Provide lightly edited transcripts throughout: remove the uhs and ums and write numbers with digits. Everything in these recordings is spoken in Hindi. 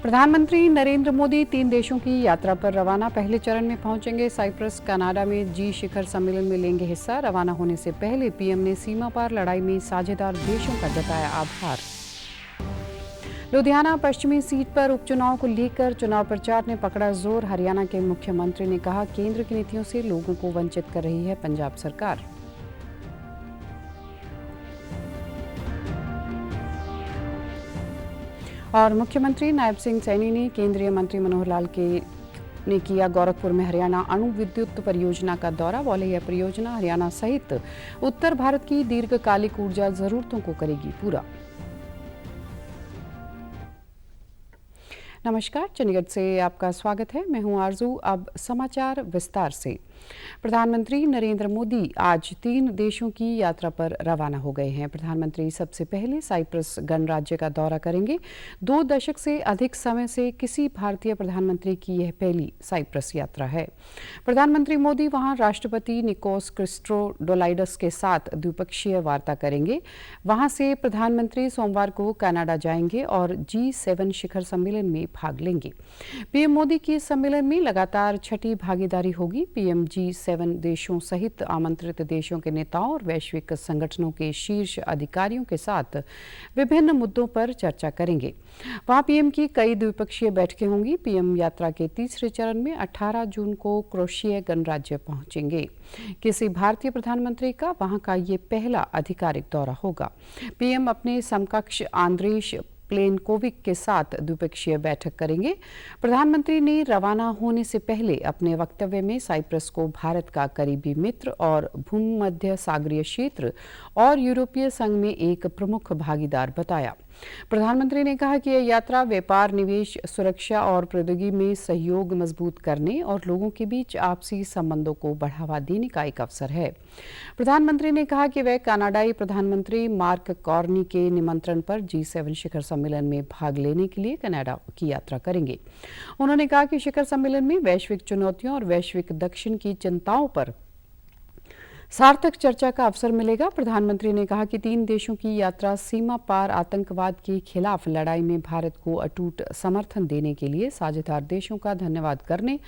प्रधानमंत्री नरेंद्र मोदी 3 देशों की यात्रा पर रवाना। पहले चरण में पहुंचेंगे साइप्रस, कनाडा में जी शिखर सम्मेलन में लेंगे हिस्सा। रवाना होने से पहले पीएम ने सीमा पार लड़ाई में साझेदार देशों का जताया आभार। लुधियाना पश्चिमी सीट पर उपचुनाव को लेकर चुनाव प्रचार ने पकड़ा जोर। हरियाणा के मुख्यमंत्री ने कहा, केंद्र की नीतियों से लोगों को वंचित कर रही है पंजाब सरकार। और मुख्यमंत्री नायब सिंह सैनी ने केंद्रीय मंत्री मनोहर लाल ने किया गोरखपुर में हरियाणा अणु विद्युत परियोजना का दौरा। बोले, यह परियोजना हरियाणा सहित उत्तर भारत की दीर्घकालिक ऊर्जा जरूरतों को करेगी पूरा। नमस्कार, चंडीगढ़ से आपका स्वागत है। मैं हूं आरजू। अब समाचार विस्तार से। प्रधानमंत्री नरेंद्र मोदी आज 3 देशों की यात्रा पर रवाना हो गए हैं। प्रधानमंत्री सबसे पहले साइप्रस गणराज्य का दौरा करेंगे। 2 दशक से अधिक समय से किसी भारतीय प्रधानमंत्री की यह पहली साइप्रस यात्रा है। प्रधानमंत्री मोदी वहां राष्ट्रपति निकोस क्रिस्टोडोलाइडस के साथ द्विपक्षीय वार्ता करेंगे। वहां से प्रधानमंत्री सोमवार को कनाडा जाएंगे और G7 शिखर सम्मेलन में भाग लेंगे। पीएम मोदी की इस सम्मेलन में लगातार 6ठी भागीदारी होगी। पीएम G7 देशों सहित आमंत्रित देशों के नेताओं और वैश्विक संगठनों के शीर्ष अधिकारियों के साथ विभिन्न मुद्दों पर चर्चा करेंगे। वहां पीएम की कई द्विपक्षीय बैठकें होंगी। पीएम यात्रा के तीसरे चरण में 18 जून को क्रोएशिया गणराज्य पहुंचेंगे। किसी भारतीय प्रधानमंत्री का वहां का ये पहला आधिकारिक दौरा होगा। पीएम अपने समकक्ष आंद्रेश प्लेनकोविक के साथ द्विपक्षीय बैठक करेंगे। प्रधानमंत्री ने रवाना होने से पहले अपने वक्तव्य में साइप्रस को भारत का करीबी मित्र और भूमध्य सागरीय क्षेत्र और यूरोपीय संघ में एक प्रमुख भागीदार बताया। प्रधानमंत्री ने कहा कि यह यात्रा व्यापार, निवेश, सुरक्षा और प्रौद्योगिकी में सहयोग मजबूत करने और लोगों के बीच आपसी संबंधों को बढ़ावा देने का एक अवसर है। प्रधानमंत्री ने कहा कि वे कनाडाई प्रधानमंत्री मार्क कार्नी के निमंत्रण पर G7 शिखर सम्मेलन में भाग लेने के लिए कनाडा की यात्रा करेंगे। उन्होंने कहा कि शिखर सम्मेलन में वैश्विक चुनौतियों और वैश्विक दक्षिण की चिंताओं पर सार्थक चर्चा का अवसर मिलेगा। प्रधानमंत्री ने कहा कि 3 देशों की यात्रा सीमा पार आतंकवाद के खिलाफ लड़ाई में भारत को अटूट समर्थन देने के लिए, साझेदार देशों का धन्यवाद करने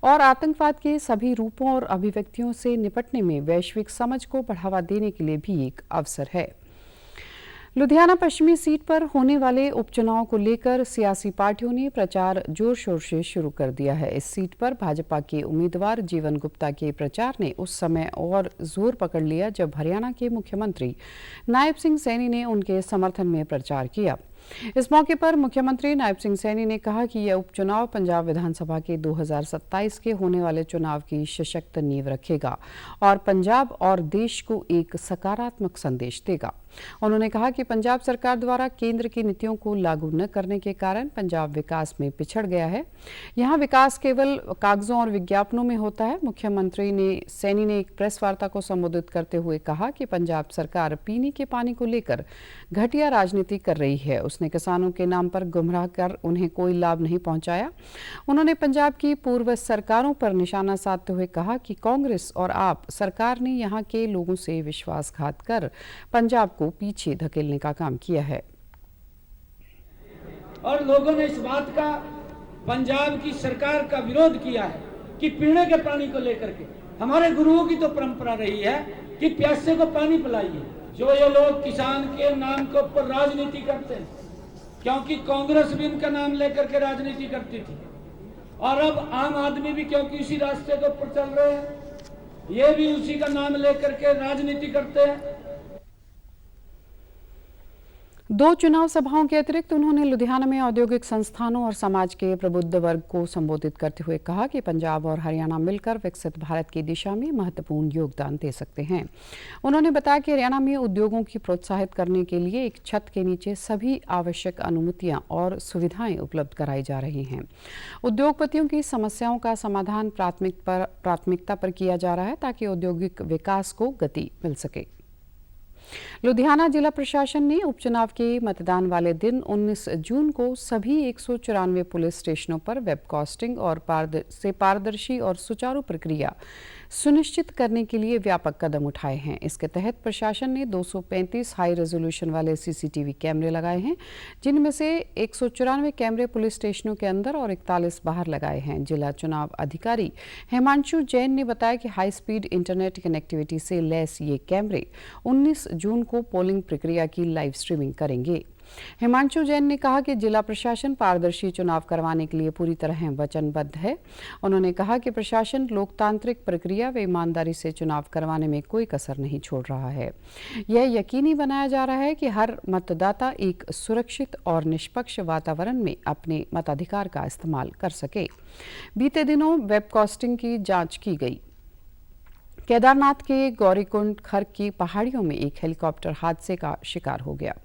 और आतंकवाद के सभी रूपों और अभिव्यक्तियों से निपटने में वैश्विक समझ को बढ़ावा देने के लिए भी एक अवसर है। लुधियाना पश्चिमी सीट पर होने वाले उपचुनाव को लेकर सियासी पार्टियों ने प्रचार जोर शोर से शुरू कर दिया है। इस सीट पर भाजपा के उम्मीदवार जीवन गुप्ता के प्रचार ने उस समय और जोर पकड़ लिया जब हरियाणा के मुख्यमंत्री नायब सिंह सैनी ने उनके समर्थन में प्रचार किया। इस मौके पर मुख्यमंत्री नायब सिंह सैनी ने कहा कि यह उपचुनाव पंजाब विधानसभा के 2027 के होने वाले चुनाव की सशक्त नींव रखेगा और पंजाब और देश को एक सकारात्मक संदेश देगा। उन्होंने कहा कि पंजाब सरकार द्वारा केंद्र की नीतियों को लागू न करने के कारण पंजाब विकास में पिछड़ गया है। यहाँ विकास केवल कागजों और विज्ञापनों में होता है। मुख्यमंत्री सैनी ने एक प्रेस वार्ता को संबोधित करते हुए कहा कि पंजाब सरकार पीने के पानी को लेकर घटिया राजनीति कर रही है। उसने किसानों के नाम पर गुमराह कर उन्हें कोई लाभ नहीं पहुंचाया। उन्होंने पंजाब की पूर्व सरकारों पर निशाना साधते हुए कहा कि कांग्रेस और आप सरकार ने यहाँ के लोगों से विश्वासघात कर पंजाब को पीछे धकेलने का काम किया है। और लोगों ने इस बात का पंजाब की सरकार का विरोध किया है कि पीने के पानी को लेकर के हमारे गुरुओं की तो परंपरा रही है कि प्यासे को पानी पिलाइए। जो ये लोग किसान के नाम के ऊपर राजनीति करते हैं, क्योंकि कांग्रेस भी इनका नाम लेकर के राजनीति करती थी और अब आम आदमी भी क्योंकि इसी रास्ते के ऊपर चल रहे हैं, ये भी उसी का नाम लेकर के राजनीति करते हैं। 2 चुनाव सभाओं के अतिरिक्त उन्होंने लुधियाना में औद्योगिक संस्थानों और समाज के प्रबुद्ध वर्ग को संबोधित करते हुए कहा कि पंजाब और हरियाणा मिलकर विकसित भारत की दिशा में महत्वपूर्ण योगदान दे सकते हैं। उन्होंने बताया कि हरियाणा में उद्योगों की प्रोत्साहित करने के लिए एक छत के नीचे सभी आवश्यक अनुमतियां और सुविधाएं उपलब्ध कराई जा रही हैं। उद्योगपतियों की समस्याओं का समाधान प्राथमिकता पर किया जा रहा है ताकि औद्योगिक विकास को गति मिल सके। लुधियाना जिला प्रशासन ने उपचुनाव के मतदान वाले दिन 19 जून को सभी 194 पुलिस स्टेशनों पर वेबकास्टिंग और पारदर्शी और सुचारू प्रक्रिया सुनिश्चित करने के लिए व्यापक कदम उठाए हैं। इसके तहत प्रशासन ने 235 हाई रेजोल्यूशन वाले सीसीटीवी कैमरे लगाए हैं, जिनमें से 194 कैमरे पुलिस स्टेशनों के अंदर और 41 बाहर लगाए हैं। जिला चुनाव अधिकारी हिमांशु जैन ने बताया कि हाई स्पीड इंटरनेट कनेक्टिविटी से लैस ये कैमरे 19 जून को पोलिंग प्रक्रिया की लाइव स्ट्रीमिंग करेंगे। हिमांशु जैन ने कहा कि जिला प्रशासन पारदर्शी चुनाव करवाने के लिए पूरी तरह वचनबद्ध है। उन्होंने कहा कि प्रशासन लोकतांत्रिक प्रक्रिया व ईमानदारी से चुनाव करवाने में कोई कसर नहीं छोड़ रहा है। यह यकीनी बनाया जा रहा है कि हर मतदाता एक सुरक्षित और निष्पक्ष वातावरण में अपने मताधिकार का इस्तेमाल कर सके। बीते दिनों वेबकास्टिंग की जांच की गई। केदारनाथ के गौरीकुंड खर्क की पहाड़ियों में एक हेलीकॉप्टर हादसे का शिकार हो गया,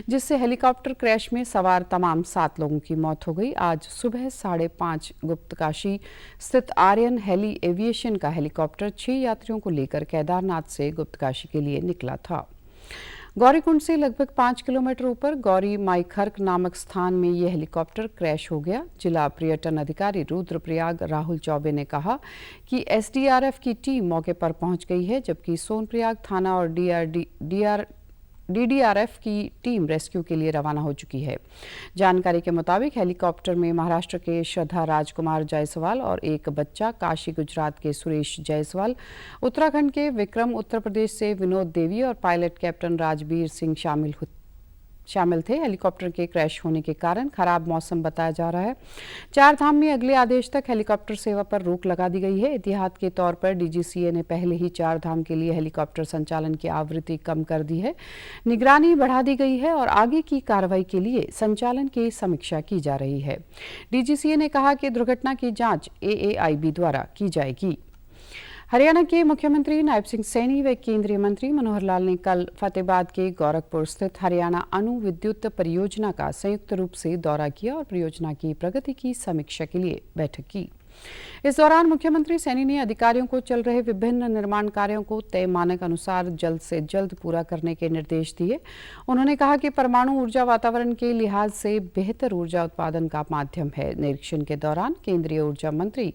जिससे हेलीकॉप्टर क्रैश में सवार तमाम 7 लोगों की मौत हो गई। आज सुबह 5:30 गुप्तकाशी स्थित आर्यन हेली एविएशन का हेलीकॉप्टर 6 यात्रियों को लेकर केदारनाथ से गुप्तकाशी के लिए निकला था। गौरीकुंड से लगभग 5 किलोमीटर ऊपर गौरी माई खर्क नामक स्थान में यह हेलीकॉप्टर क्रैश हो गया। जिला पर्यटन अधिकारी रुद्रप्रयाग राहुल चौबे ने कहा कि एसडीआरएफ की टीम मौके पर पहुंच गई है, जबकि सोनप्रयाग थाना और डीडीआरएफ की टीम रेस्क्यू के लिए रवाना हो चुकी है। जानकारी के मुताबिक हेलीकॉप्टर में महाराष्ट्र के श्रद्धा राजकुमार जायसवाल और एक बच्चा, काशी गुजरात के सुरेश जायसवाल, उत्तराखंड के विक्रम, उत्तर प्रदेश से विनोद देवी और पायलट कैप्टन राजबीर सिंह शामिल थे। हेलीकॉप्टर के क्रैश होने के कारण खराब मौसम बताया जा रहा है। 4 धाम में अगले आदेश तक हेलीकॉप्टर सेवा पर रोक लगा दी गई है। एहतियात के तौर पर डीजीसीए ने पहले ही 4 धाम के लिए हेलीकॉप्टर संचालन की आवृत्ति कम कर दी है। निगरानी बढ़ा दी गई है और आगे की कार्रवाई के लिए संचालन की समीक्षा की जा रही है। डीजीसीए ने कहा कि दुर्घटना की जांच एएआईबी द्वारा की जाएगी। हरियाणा के मुख्यमंत्री नायब सिंह सैनी व केंद्रीय मंत्री मनोहर लाल ने कल फतेहाबाद के गोरखपुर स्थित हरियाणा अणु विद्युत परियोजना का संयुक्त रूप से दौरा किया और परियोजना की प्रगति की समीक्षा के लिए बैठक की। इस दौरान मुख्यमंत्री सैनी ने अधिकारियों को चल रहे विभिन्न निर्माण कार्यों को तय मानक अनुसार जल्द से जल्द पूरा करने के निर्देश दिए। उन्होंने कहा कि परमाणु ऊर्जा वातावरण के लिहाज से बेहतर ऊर्जा उत्पादन का माध्यम है। निरीक्षण के दौरान केंद्रीय ऊर्जा मंत्री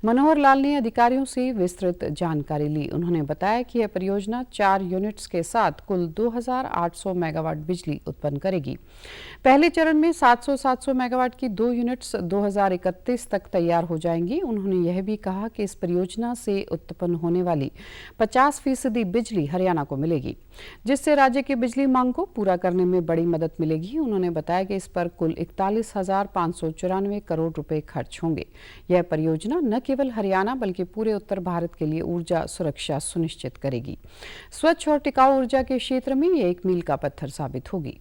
मनोहर लाल ने अधिकारियों से विस्तृत जानकारी ली। उन्होंने बताया कि यह परियोजना 4 यूनिट्स के साथ कुल 2800 मेगावाट बिजली उत्पन्न करेगी। पहले चरण में 700 मेगावाट की 2 यूनिट्स 2031 तक तैयार हो जाएंगी। उन्होंने यह भी कहा कि इस परियोजना से उत्पन्न होने वाली 50% बिजली हरियाणा को मिलेगी, जिससे राज्य की बिजली मांग को पूरा करने में बड़ी मदद मिलेगी। उन्होंने बताया कि इस पर कुल 41,594 करोड़ रुपए खर्च होंगे। यह परियोजना न केवल हरियाणा बल्कि पूरे उत्तर भारत के लिए ऊर्जा सुरक्षा सुनिश्चित करेगी। स्वच्छ और टिकाऊ ऊर्जा के क्षेत्र में यह एक मील का पत्थर साबित होगी।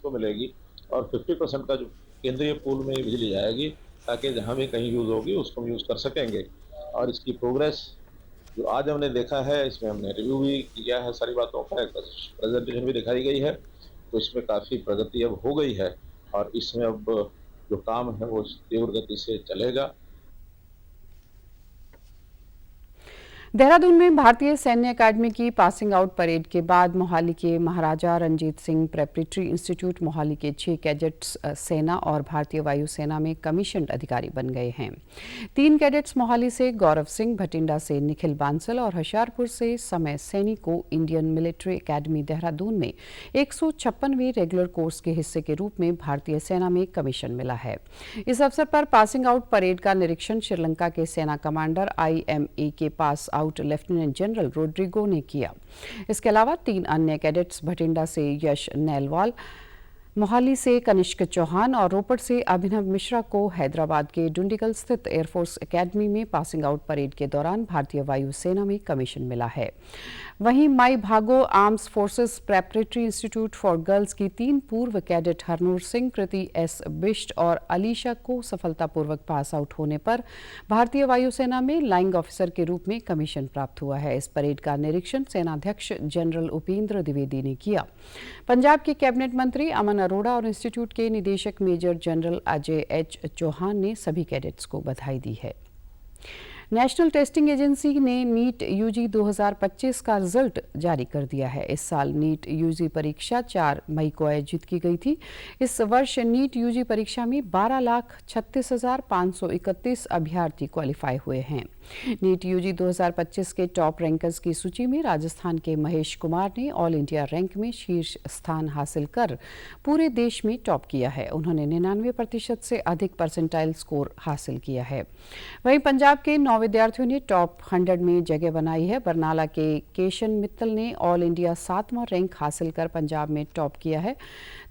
को मिलेगी और 50% का जो केंद्रीय पूल में बिजली जाएगी, ताकि जहाँ भी कहीं यूज़ होगी उसको हम यूज़ कर सकेंगे। और इसकी प्रोग्रेस जो आज हमने देखा है, इसमें हमने रिव्यू भी किया है, सारी बातों का एक प्रेजेंटेशन भी दिखाई गई है, तो इसमें काफ़ी प्रगति अब हो गई है और इसमें अब जो काम है वो तीव्र गति से चलेगा। देहरादून में भारतीय सैन्य अकादमी की पासिंग आउट परेड के बाद मोहाली के महाराजा रंजीत सिंह प्रेपरेटरी इंस्टीट्यूट मोहाली के 6 कैडेट्स सेना और भारतीय वायुसेना में कमीशन्ड अधिकारी बन गए हैं। 3 कैडेट्स मोहाली से गौरव सिंह, भटिंडा से निखिल बांसल और होशियारपुर से समय सैनी को इंडियन मिलिट्री अकादमी देहरादून में 156वें रेगुलर कोर्स के हिस्से के रूप में भारतीय सेना में कमीशन मिला है। इस अवसर पर पासिंग आउट परेड का निरीक्षण श्रीलंका के सेना कमांडर IMA के pass out lieutenant general Rodrigo ने किया। इसके अलावा 3 अन्य कैडेट्स भटिंडा से यश नैलवाल, मोहाली से कनिष्क चौहान और रोपड़ से अभिनव मिश्रा को हैदराबाद के डुंडिगल स्थित एयरफोर्स अकेडमी में पासिंग आउट परेड के दौरान भारतीय वायुसेना में कमीशन मिला है। वहीं माई भागो arms forces preparatory institute for girls की 3 पूर्व कैडेट हरनूर सिंह, कृति S बिष्ट और अलीशा को सफलतापूर्वक पास आउट होने पर भारतीय वायुसेना में लाइंग ऑफिसर के रूप में कमीशन प्राप्त हुआ है। इस परेड का निरीक्षण सेनाध्यक्ष जनरल उपेंद्र द्विवेदी ने किया। पंजाब के कैबिनेट मंत्री अमन अरोड़ा और इंस्टीट्यूट के निदेशक major general Ajay H Chauhan ने सभी कैडेट्स को बधाई दी है। नेशनल टेस्टिंग एजेंसी ने नीट यूजी 2025 का रिजल्ट जारी कर दिया है। इस साल नीट यूजी परीक्षा 4 मई को आयोजित की गई थी। इस वर्ष नीट यूजी परीक्षा में 12,36,531 अभ्यर्थी क्वालिफाई हुए हैं। नीट यूजी 2025 के टॉप रैंकर्स की सूची में राजस्थान के महेश कुमार ने ऑल इंडिया रैंक में शीर्ष स्थान हासिल कर पूरे देश में टॉप किया है। उन्होंने 99% से अधिक परसेंटाइल स्कोर हासिल किया है। वहीं पंजाब के 9 विद्यार्थियों ने टॉप 100 में जगह बनाई है। बरनाला के केशन मित्तल ने ऑल इंडिया 7वां रैंक हासिल कर पंजाब में टॉप किया है।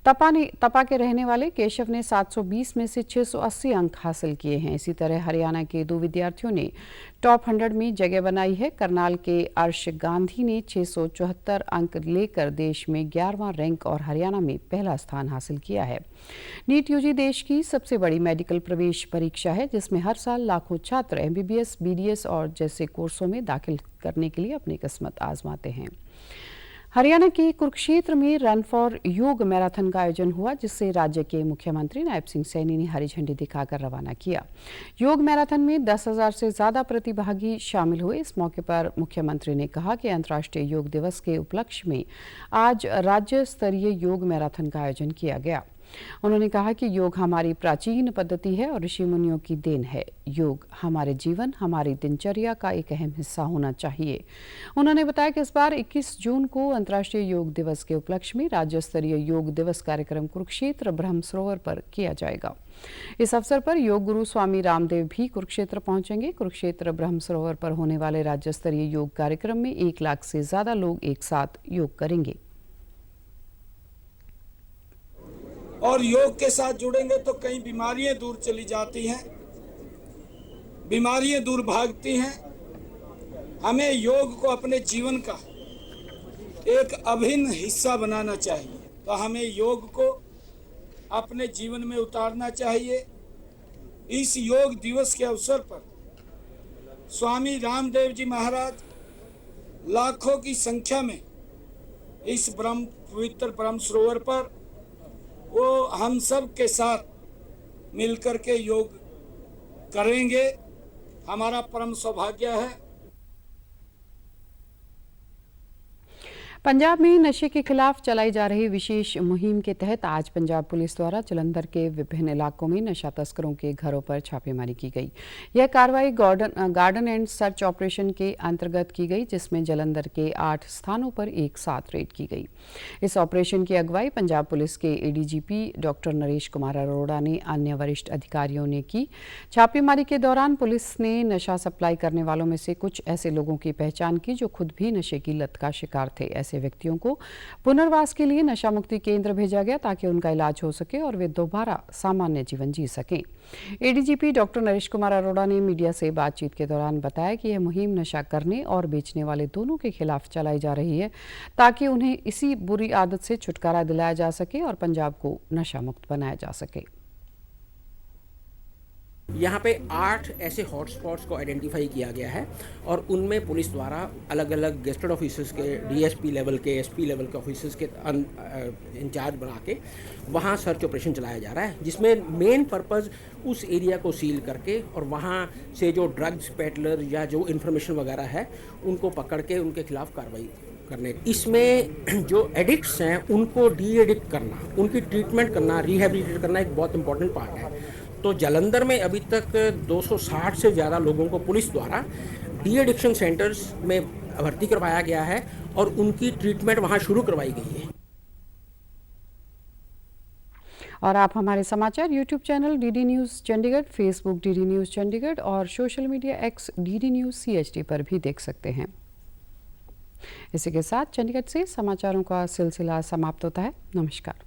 तपा के रहने वाले केशव ने 720 में से 680 अंक हासिल किए हैं। इसी तरह हरियाणा के 2 विद्यार्थियों ने टॉप 100 में जगह बनाई है। करनाल के अर्श गांधी ने 674 अंक लेकर देश में 11वां रैंक और हरियाणा में पहला स्थान हासिल किया है। नीट यूजी देश की सबसे बड़ी मेडिकल प्रवेश परीक्षा है, जिसमें हर साल लाखों छात्र एमबीबीएस, बीडीएस और जैसे कोर्सों में दाखिल करने के लिए अपनी किस्मत आजमाते हैं। हरियाणा के कुरुक्षेत्र में रन फॉर योग मैराथन का आयोजन हुआ, जिससे राज्य के मुख्यमंत्री नायब सिंह सैनी ने हरी झंडी दिखाकर रवाना किया। योग मैराथन में 10,000 से ज्यादा प्रतिभागी शामिल हुए। इस मौके पर मुख्यमंत्री ने कहा कि अंतर्राष्ट्रीय योग दिवस के उपलक्ष्य में आज राज्य स्तरीय योग मैराथन का आयोजन किया गया। उन्होंने कहा कि योग हमारी प्राचीन पद्धति है और ऋषि मुनियों की देन है। योग हमारे जीवन, हमारी दिनचर्या का एक अहम हिस्सा होना चाहिए। उन्होंने बताया कि इस बार 21 जून को अंतर्राष्ट्रीय योग दिवस के उपलक्ष्य में राज्य स्तरीय योग दिवस कार्यक्रम कुरुक्षेत्र ब्रह्म सरोवर पर किया जाएगा। इस अवसर पर योग गुरु स्वामी रामदेव भी कुरुक्षेत्र पहुंचेंगे। कुरुक्षेत्र ब्रह्म सरोवर पर होने वाले राज्य स्तरीय योग कार्यक्रम में 1 लाख से ज्यादा लोग एक साथ योग करेंगे। और योग के साथ जुड़ेंगे तो कई बीमारियां दूर चली जाती हैं, बीमारियां दूर भागती हैं। हमें योग को अपने जीवन का एक अभिन्न हिस्सा बनाना चाहिए। तो हमें योग को अपने जीवन में उतारना चाहिए। इस योग दिवस के अवसर पर स्वामी रामदेव जी महाराज लाखों की संख्या में इस पवित्र ब्रह्म सरोवर पर वो हम सब के साथ मिलकर के योग करेंगे। हमारा परम सौभाग्य है। पंजाब में नशे के खिलाफ चलाई जा रही विशेष मुहिम के तहत आज पंजाब पुलिस द्वारा जलंधर के विभिन्न इलाकों में नशा तस्करों के घरों पर छापेमारी की गई। यह कार्रवाई गार्डन एंड सर्च ऑपरेशन के अंतर्गत की गई, जिसमें जलंधर के 8 स्थानों पर एक साथ रेड की गई। इस ऑपरेशन की अगुवाई पंजाब पुलिस के एडीजीपी डॉक्टर नरेश कुमार अरोड़ा ने अन्य वरिष्ठ अधिकारियों ने की। छापेमारी के दौरान पुलिस ने नशा सप्लाई करने वालों में से कुछ ऐसे लोगों की पहचान की जो खुद भी नशे की लत का शिकार थे। ऐसे व्यक्तियों को पुनर्वास के लिए नशा मुक्ति केंद्र भेजा गया ताकि उनका इलाज हो सके और वे दोबारा सामान्य जीवन जी सकें। एडीजीपी डॉक्टर नरेश कुमार अरोड़ा ने मीडिया से बातचीत के दौरान बताया कि यह मुहिम नशा करने और बेचने वाले दोनों के खिलाफ चलाई जा रही है ताकि उन्हें इसी बुरी आदत से छुटकारा दिलाया जा सके और पंजाब को नशा मुक्त बनाया जा सके। यहाँ पे 8 ऐसे हॉटस्पॉट्स को आइडेंटिफाई किया गया है और उनमें पुलिस द्वारा अलग अलग गेस्टेड ऑफिसर्स के, डीएसपी लेवल के, एसपी लेवल के ऑफिसर्स के इंचार्ज बना के वहाँ सर्च ऑपरेशन चलाया जा रहा है, जिसमें मेन पर्पज़ उस एरिया को सील करके और वहाँ से जो ड्रग्स पेडलर या जो इन्फॉर्मेशन वगैरह है उनको पकड़ के उनके खिलाफ कार्रवाई करने। इसमें जो एडिक्ट्स हैं उनको डी एडिक्ट करना, उनकी ट्रीटमेंट करना, रिहेबिलिटेट करना एक बहुत इंपॉर्टेंट पार्ट है। तो जालंधर में अभी तक 260 से ज़्यादा लोगों को पुलिस द्वारा डी एडिक्शन सेंटर्स में भर्ती करवाया गया है और उनकी ट्रीटमेंट वहां शुरू करवाई गई है। और आप हमारे समाचार YouTube channel DD news Chandigarh, Facebook DD news Chandigarh और social media X DD news CHD पर भी देख सकते हैं। इसी के साथ चंडीगढ़ से समाचारों का सिलसिला समाप्त होता है। नमस्कार।